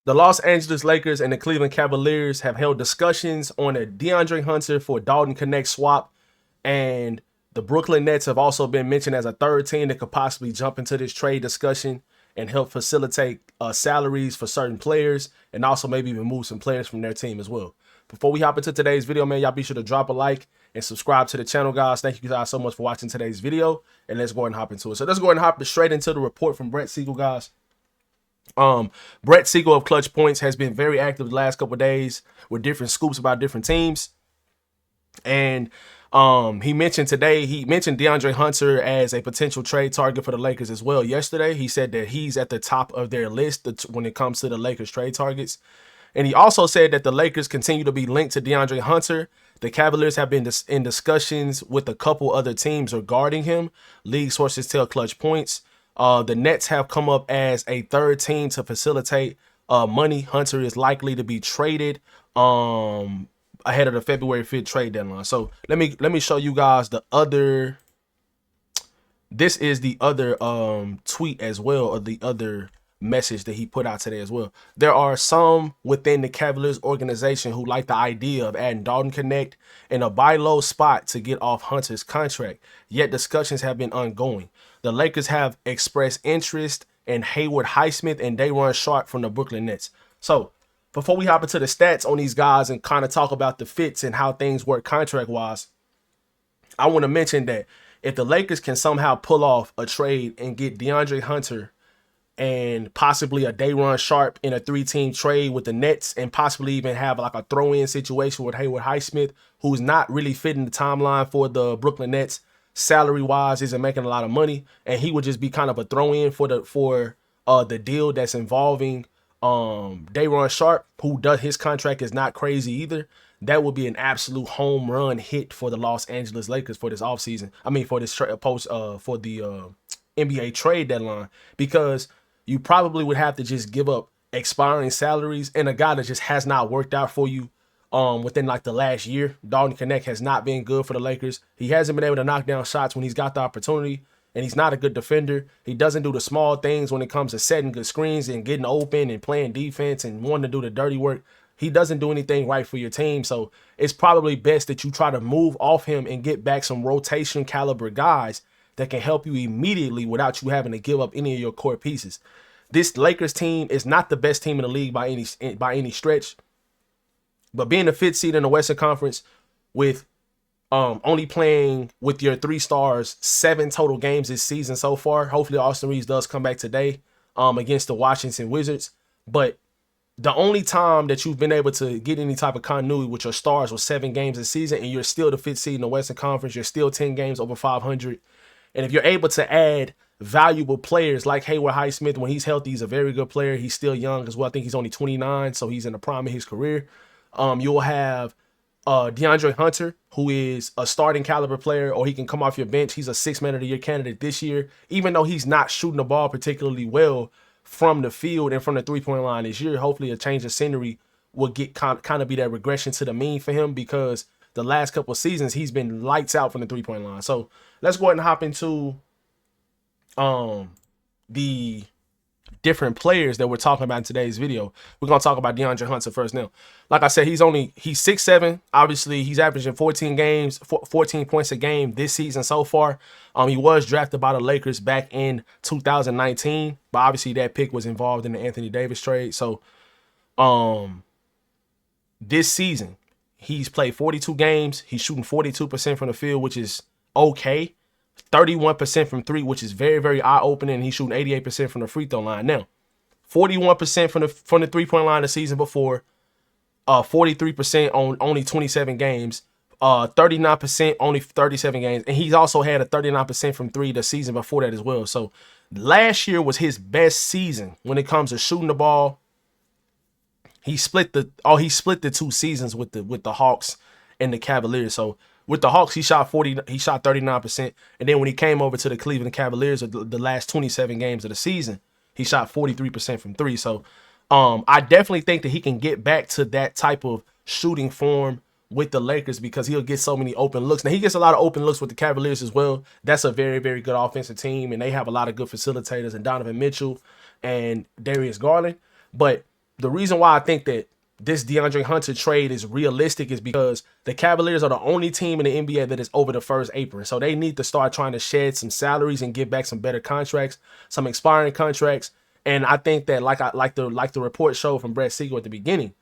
The Los Angeles Lakers and the Cleveland Cavaliers have held discussions on a DeAndre Hunter for Dalton Knecht swap, and the Brooklyn Nets have also been mentioned as a third team that could possibly jump into this trade discussion and help facilitate salaries for certain players, and also maybe even move some players from their team as well. Before we hop into today's video, man, y'all be sure to drop a like and subscribe to the channel, guys. Thank you guys so much for watching today's video, and let's go ahead and hop into it. So let's go ahead and hop straight into the report from Brett Siegel, guys. Brett Siegel of ClutchPoints has been very active the last couple of days with different scoops about different teams. And he mentioned DeAndre Hunter as a potential trade target for the Lakers as well. Yesterday, he said that he's at the top of their list when it comes to the Lakers trade targets. And he also said that the Lakers continue to be linked to DeAndre Hunter. The Cavaliers have been in discussions with a couple other teams regarding him. League sources tell ClutchPoints. The Nets have come up as a third team to facilitate money. Hunter is likely to be traded ahead of the February 5th trade deadline. So let me show you guys the other. This is the other tweet as well, or the other message that he put out today as well. There are some within the Cavaliers organization who like the idea of adding Dalton Knecht in a buy low spot to get off Hunter's contract, yet discussions have been ongoing. The Lakers have expressed interest in Haywood Highsmith and Sharpe from the Brooklyn Nets. So before we hop into the stats on these guys and kind of talk about the fits and how things work contract wise, I want to mention that if the Lakers can somehow pull off a trade and get DeAndre Hunter and possibly a Sharpe in a 3-team trade with the Nets, and possibly even have like a throw-in situation with Haywood Highsmith, who's not really fitting the timeline for the Brooklyn Nets salary-wise, isn't making a lot of money, and he would just be kind of a throw-in for the deal that's involving Sharpe, who does his contract is not crazy either. That would be an absolute home run hit for the Los Angeles Lakers for this offseason. I mean, for this for the NBA trade deadline, because you probably would have to just give up expiring salaries and a guy that just has not worked out for you within like the last year. Dalton Knecht has not been good for the Lakers. He hasn't been able to knock down shots when he's got the opportunity, and he's not a good defender. He doesn't do the small things when it comes to setting good screens and getting open and playing defense and wanting to do the dirty work. He doesn't do anything right for your team. So it's probably best that you try to move off him and get back some rotation caliber guys that can help you immediately without you having to give up any of your core pieces. This Lakers team is not the best team in the league by any stretch, but being the 5th seed in the Western Conference with only playing with your 3 stars 7 total games this season so far. Hopefully Austin Reeves does come back today against the Washington Wizards, but the only time that you've been able to get any type of continuity with your stars was 7 games this season, and you're still the 5th seed in the Western Conference. You're still 10 games over 500. And if you're able to add valuable players like Haywood Highsmith, when he's healthy, he's a very good player. He's still young as well. I think he's only 29, so he's in the prime of his career. You'll have DeAndre Hunter, who is a starting caliber player, or he can come off your bench. He's a 6th man of the year candidate this year, even though he's not shooting the ball particularly well from the field and from the 3-point line this year. Hopefully a change of scenery will get kind of be that regression to the mean for him, because the last couple of seasons he's been lights out from the 3-point line. So let's go ahead and hop into the different players that we're talking about in today's video. We're going to talk about DeAndre Hunter first. Now, like I said, he's 6'7". Obviously, he's averaging 14 points a game this season so far. He was drafted by the Lakers back in 2019, but obviously that pick was involved in the Anthony Davis trade. So this season, he's played 42 games. He's shooting 42% from the field, which is okay. 31% from 3, which is very, very eye-opening. He's shooting 88% from the free throw line. Now, 41% from the 3-point line the season before, 43% on only 27 games, 39% only 37 games, and he's also had a 39% from 3 the season before that as well. So last year was his best season when it comes to shooting the ball. He split the 2 seasons with the Hawks and the Cavaliers. So with the Hawks, he shot 39%, and then when he came over to the Cleveland Cavaliers, the last 27 games of the season, he shot 43% from 3. So I definitely think that he can get back to that type of shooting form with the Lakers, because he'll get so many open looks. Now, he gets a lot of open looks with the Cavaliers as well. That's a very, very good offensive team, and they have a lot of good facilitators in Donovan Mitchell and Darius Garland. But the reason why I think that this DeAndre Hunter trade is realistic is because the Cavaliers are the only team in the NBA that is over the first apron. So they need to start trying to shed some salaries and get back some better contracts, some expiring contracts. And I think that like the report showed from Brett Siegel at the beginning,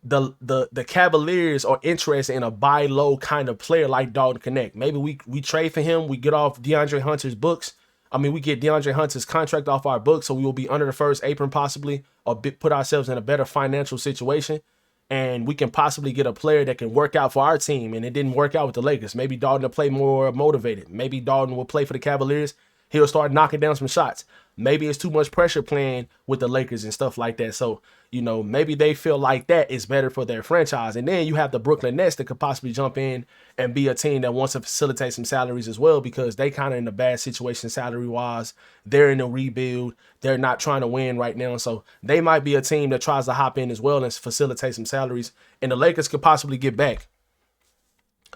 the Cavaliers are interested in a buy low kind of player like Dalton Knecht. Maybe we trade for him, we get off DeAndre Hunter's books. I mean, we get DeAndre Hunter's contract off our books, so we will be under the first apron possibly, or put ourselves in a better financial situation, and we can possibly get a player that can work out for our team. And it didn't work out with the Lakers. Maybe Dalton will play more motivated. Maybe Dalton will play for the Cavaliers. He'll start knocking down some shots. Maybe it's too much pressure playing with the Lakers and stuff like that. So, you know, maybe they feel like that is better for their franchise. And then you have the Brooklyn Nets that could possibly jump in and be a team that wants to facilitate some salaries as well, because they kind of in a bad situation salary-wise. They're in a rebuild. They're not trying to win right now. So they might be a team that tries to hop in as well and facilitate some salaries. And the Lakers could possibly get back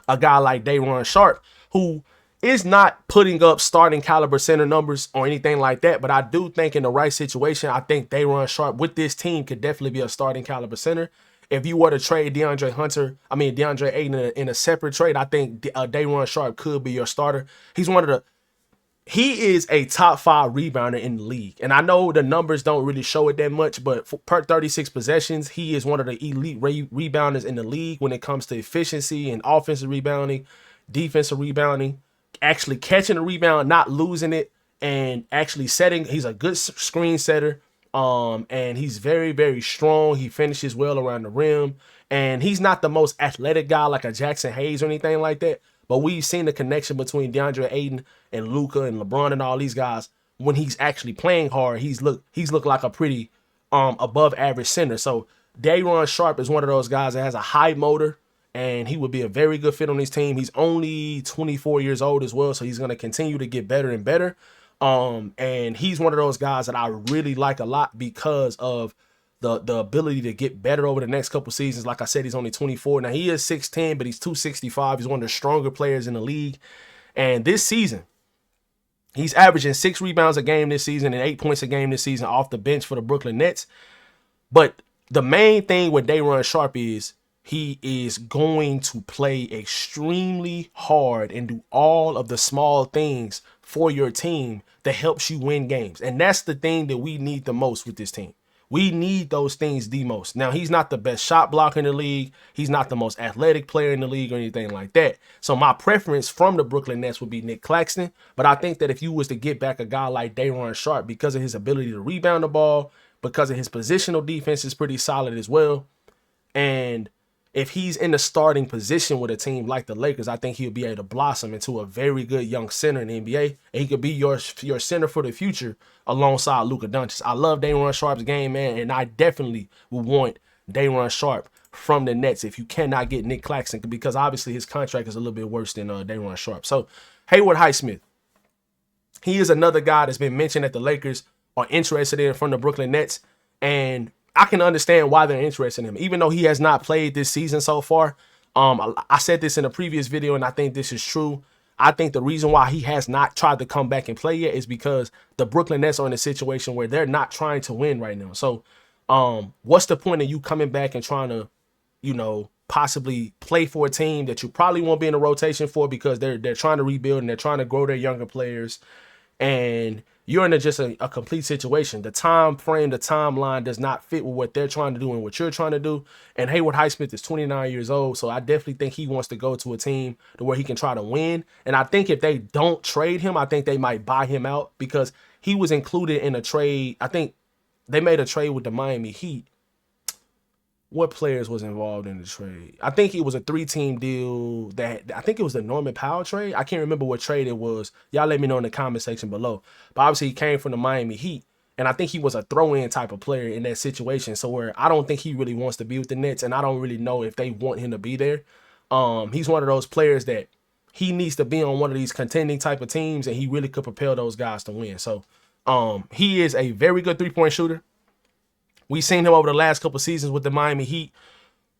a guy like Sharpe, who is not putting up starting caliber center numbers or anything like that. But I do think in the right situation, I think Sharpe with this team could definitely be a starting caliber center. If you were to trade DeAndre Ayton in a separate trade, I think Sharpe could be your starter. He is a top 5 rebounder in the league. And I know the numbers don't really show it that much, but per 36 possessions, he is one of the elite rebounders in the league when it comes to efficiency and offensive rebounding, defensive rebounding, actually catching a rebound, not losing it, and actually setting. He's a good screen setter. And he's very, very strong. He finishes well around the rim, and he's not the most athletic guy like a Jackson Hayes or anything like that. But we've seen the connection between DeAndre Ayton and Luka and LeBron and all these guys. When he's actually playing hard, he's looked like a pretty above average center. So Sharpe is one of those guys that has a high motor, and he would be a very good fit on his team. He's only 24 years old as well, so he's going to continue to get better and better. And he's one of those guys that I really like a lot because of the ability to get better over the next couple seasons. Like I said, he's only 24. Now, he is 6'10", but he's 265. He's one of the stronger players in the league. And this season, he's averaging 6 rebounds a game this season and 8 points a game this season off the bench for the Brooklyn Nets. But the main thing with Sharpe is he is going to play extremely hard and do all of the small things for your team that helps you win games. And that's the thing that we need the most with this team. We need those things the most. Now, he's not the best shot blocker in the league. He's not the most athletic player in the league or anything like that. So my preference from the Brooklyn Nets would be Nic Claxton. But I think that if you was to get back a guy like Sharpe, because of his ability to rebound the ball, because of his positional defense is pretty solid as well, and if he's in the starting position with a team like the Lakers, I think he'll be able to blossom into a very good young center in the NBA. And he could be your center for the future alongside Luka Doncic. I love Sharpe's game, man, and I definitely would want Sharpe from the Nets if you cannot get Nic Claxton, because obviously his contract is a little bit worse than Sharpe. So Haywood Highsmith, he is another guy that's been mentioned that the Lakers are interested in from the Brooklyn Nets, and I can understand why they're interested in him, even though he has not played this season so far. I said this in a previous video, and I think this is true. I think the reason why he has not tried to come back and play yet is because the Brooklyn Nets are in a situation where they're not trying to win right now. So what's the point of you coming back and trying to, possibly play for a team that you probably won't be in a rotation for, because they're trying to rebuild and they're trying to grow their younger players, and you're in just a complete situation. The time frame, the timeline does not fit with what they're trying to do and what you're trying to do. And Haywood Highsmith is 29 years old, so I definitely think he wants to go to a team to where he can try to win. And I think if they don't trade him, I think they might buy him out, because he was included in a trade. I think they made a trade with the Miami Heat. What players was involved in the trade? I think it was a 3-team deal. I think it was the Norman Powell trade. I can't remember what trade it was. Y'all let me know in the comment section below. But obviously he came from the Miami Heat, and I think he was a throw-in type of player in that situation. So where I don't think he really wants to be with the Nets, and I don't really know if they want him to be there. He's one of those players that he needs to be on one of these contending type of teams, and he really could propel those guys to win. So he is a very good three-point shooter. We've seen him over the last couple seasons with the Miami Heat.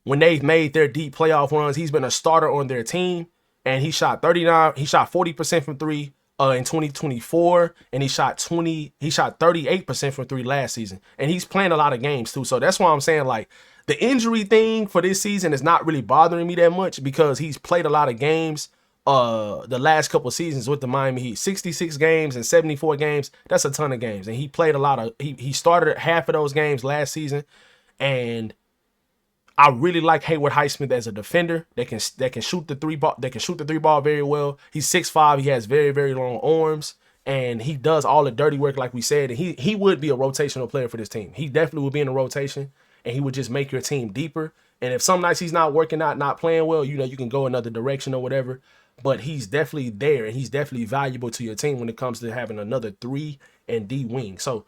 When they've made their deep playoff runs, he's been a starter on their team, and he shot 40% from 3, in 2024, and he shot 38% from three last season, and he's playing a lot of games too. So that's why I'm saying, like, the injury thing for this season is not really bothering me that much because he's played a lot of games the last couple of seasons with the Miami Heat. 66 games and 74 games, that's a ton of games, and he played a lot of he started half of those games last season. And I really like Haywood Highsmith as a defender that can shoot the three ball very well. He's 6'5", he has very, very long arms, and he does all the dirty work, like we said. And he would be a rotational player for this team. He definitely would be in a rotation, and he would just make your team deeper. And if some nights he's not working out, not playing well, you know, you can go another direction or whatever. But he's definitely there, and he's definitely valuable to your team when it comes to having another 3 and D wing. So,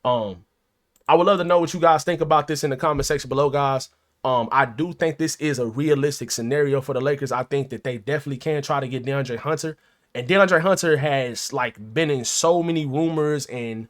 I would love to know what you guys think about this in the comment section below, guys. I do think this is a realistic scenario for the Lakers. I think that they definitely can try to get DeAndre Hunter. And DeAndre Hunter has, like, been in so many rumors and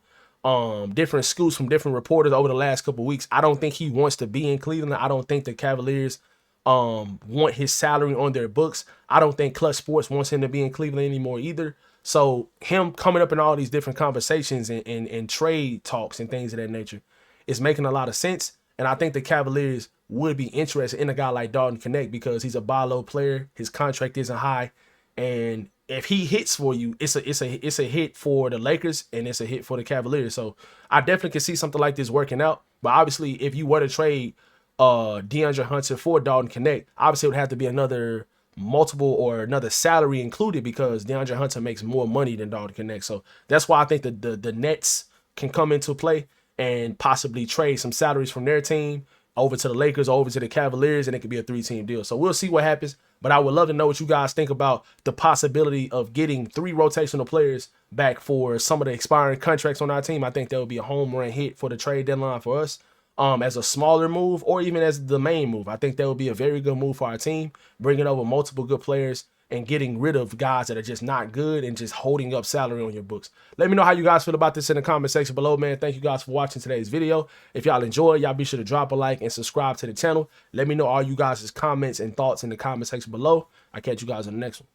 different scoops from different reporters over the last couple of weeks. I don't think he wants to be in Cleveland. I don't think the Cavaliers want his salary on their books. I don't think Clutch Sports wants him to be in Cleveland anymore either. So him coming up in all these different conversations and trade talks and things of that nature is making a lot of sense. And I think the Cavaliers would be interested in a guy like Dalton Knecht because he's a buy low player. His contract isn't high, and if he hits for you, it's a hit for the Lakers and it's a hit for the Cavaliers. So I definitely can see something like this working out. But obviously, if you were to trade DeAndre Hunter for Dalton Knecht, obviously it would have to be another multiple or another salary included because DeAndre Hunter makes more money than Dalton Knecht. So that's why I think the Nets can come into play and possibly trade some salaries from their team over to the Lakers or over to the Cavaliers, and it could be a 3-team deal. So we'll see what happens. But I would love to know what you guys think about the possibility of getting 3 rotational players back for some of the expiring contracts on our team. I think that would be a home run hit for the trade deadline for us as a smaller move or even as the main move. I think that would be a very good move for our team, bringing over multiple good players and getting rid of guys that are just not good and just holding up salary on your books. Let me know how you guys feel about this in the comment section below, man. Thank you guys for watching today's video. If y'all enjoyed, y'all be sure to drop a like and subscribe to the channel. Let me know all you guys' comments and thoughts in the comment section below. I'll catch you guys in the next one.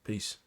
Peace.